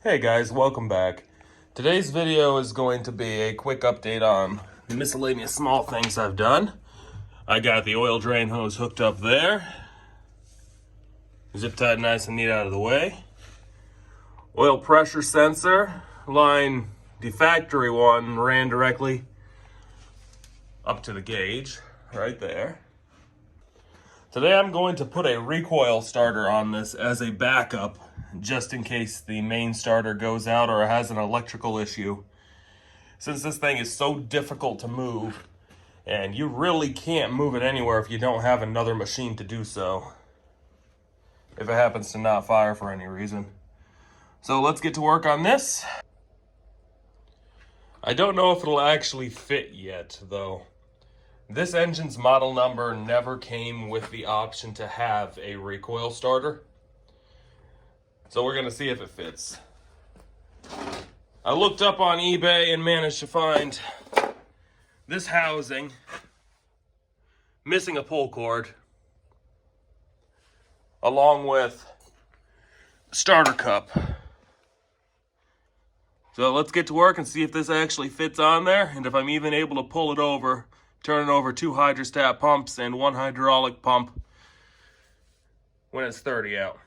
Hey guys, welcome back. Today's video is going to be a quick update on the miscellaneous small things I've done. I got the oil drain hose hooked up there. Zip tied nice and neat out of the way. Oil pressure sensor, line, the factory one, ran directly up to the gauge, right there. Today I'm going to put a recoil starter on this as a backup, just in case the main starter goes out or has an electrical issue. Since this thing is so difficult to move, and you really can't move it anywhere if you don't have another machine to do so, if it happens to not fire for any reason. So let's get to work on this. I don't know if it'll actually fit yet, though. This engine's model number never came with the option to have a recoil starter. So we're gonna see if it fits. I looked up on eBay and managed to find this housing missing a pull cord, along with starter cup. So let's get to work and see if this actually fits on there, and if I'm even able to pull it over, turning over 2 hydrostat pumps and 1 hydraulic pump when it's 30 out.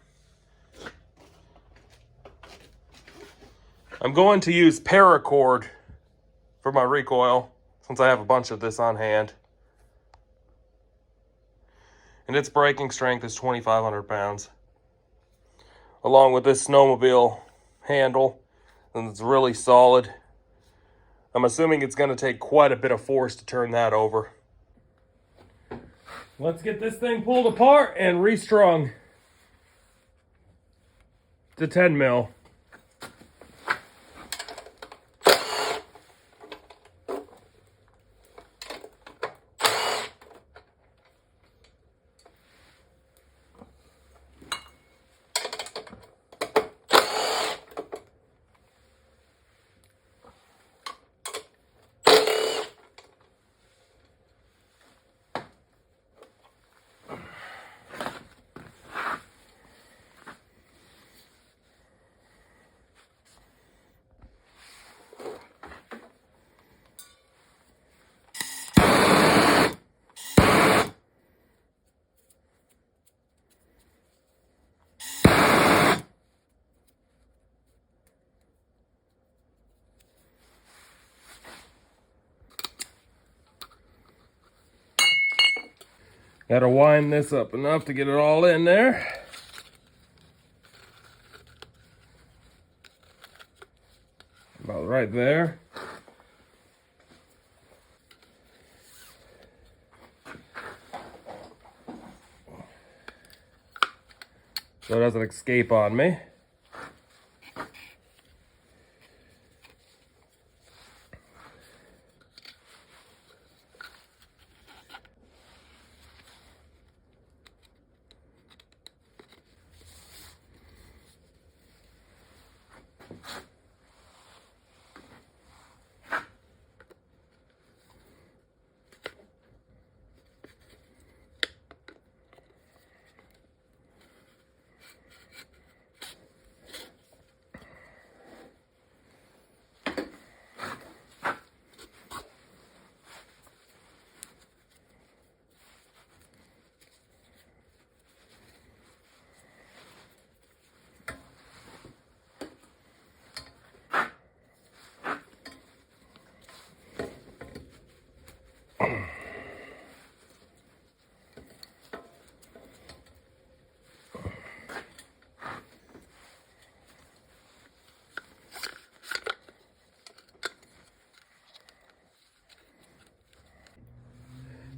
I'm going to use paracord for my recoil, since I have a bunch of this on hand. And its braking strength is 2,500 pounds. Along with this snowmobile handle, and it's really solid. I'm assuming it's going to take quite a bit of force to turn that over. Let's get this thing pulled apart and restrung to 10 mil. Gotta wind this up enough to get it all in there. About right there. So it doesn't escape on me.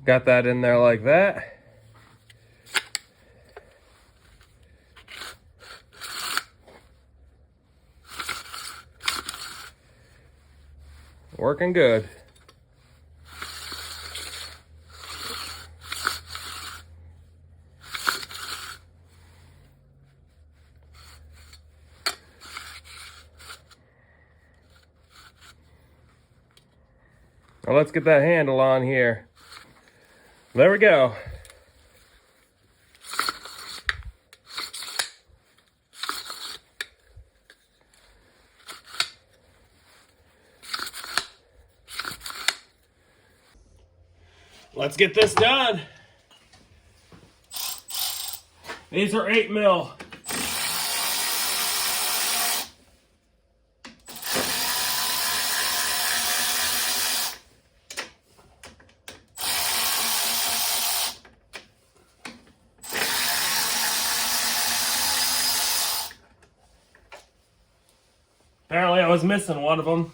Got that in there like that. Working good. Now let's get that handle on here. There we go. let's get this done. These are 8 mil. Apparently I was missing one of them.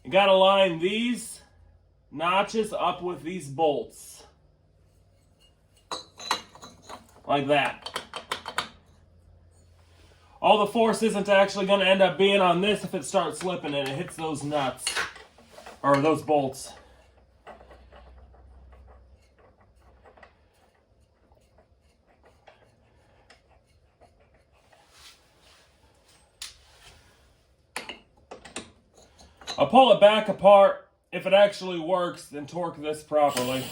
You gotta line these notches up with these bolts. Like that. All the force isn't actually gonna end up being on this if it starts slipping and it hits those nuts. Or those bolts. I'll pull it back apart. If it actually works, then torque this properly.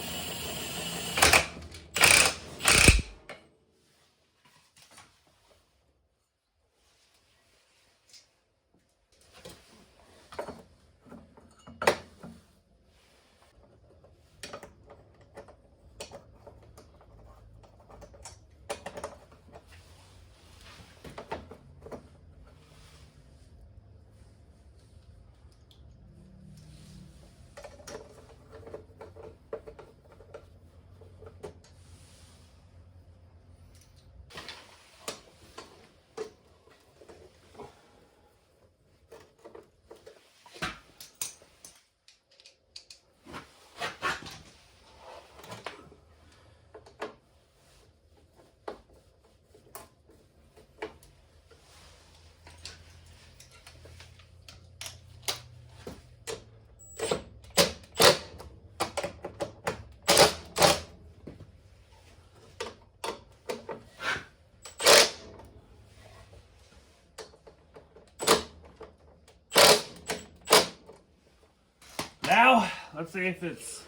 Now, let's see if it's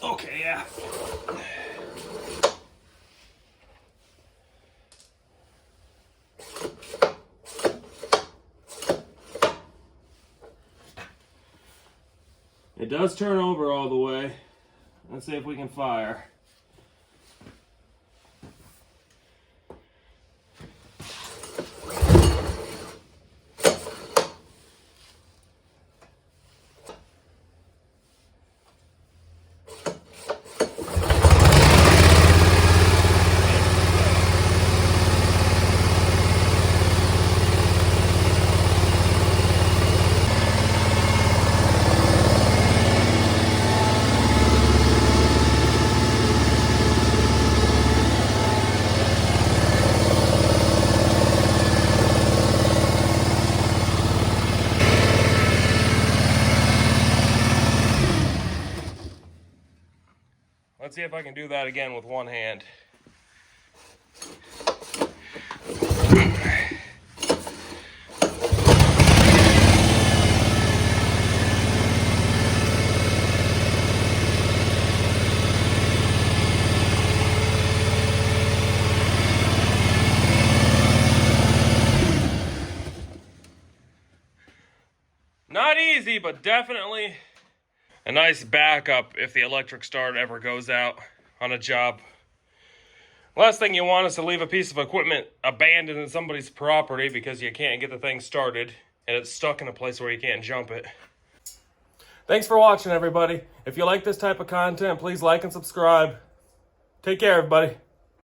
okay, yeah. It does turn over all the way. Let's see if we can fire. Let's see if I can do that again with one hand. Not easy, but definitely a nice backup if the electric start ever goes out on a job. Last thing you want is to leave a piece of equipment abandoned in somebody's property because you can't get the thing started and it's stuck in a place where you can't jump it. Thanks for watching, everybody. If you like this type of content, please like and subscribe. Take care, everybody.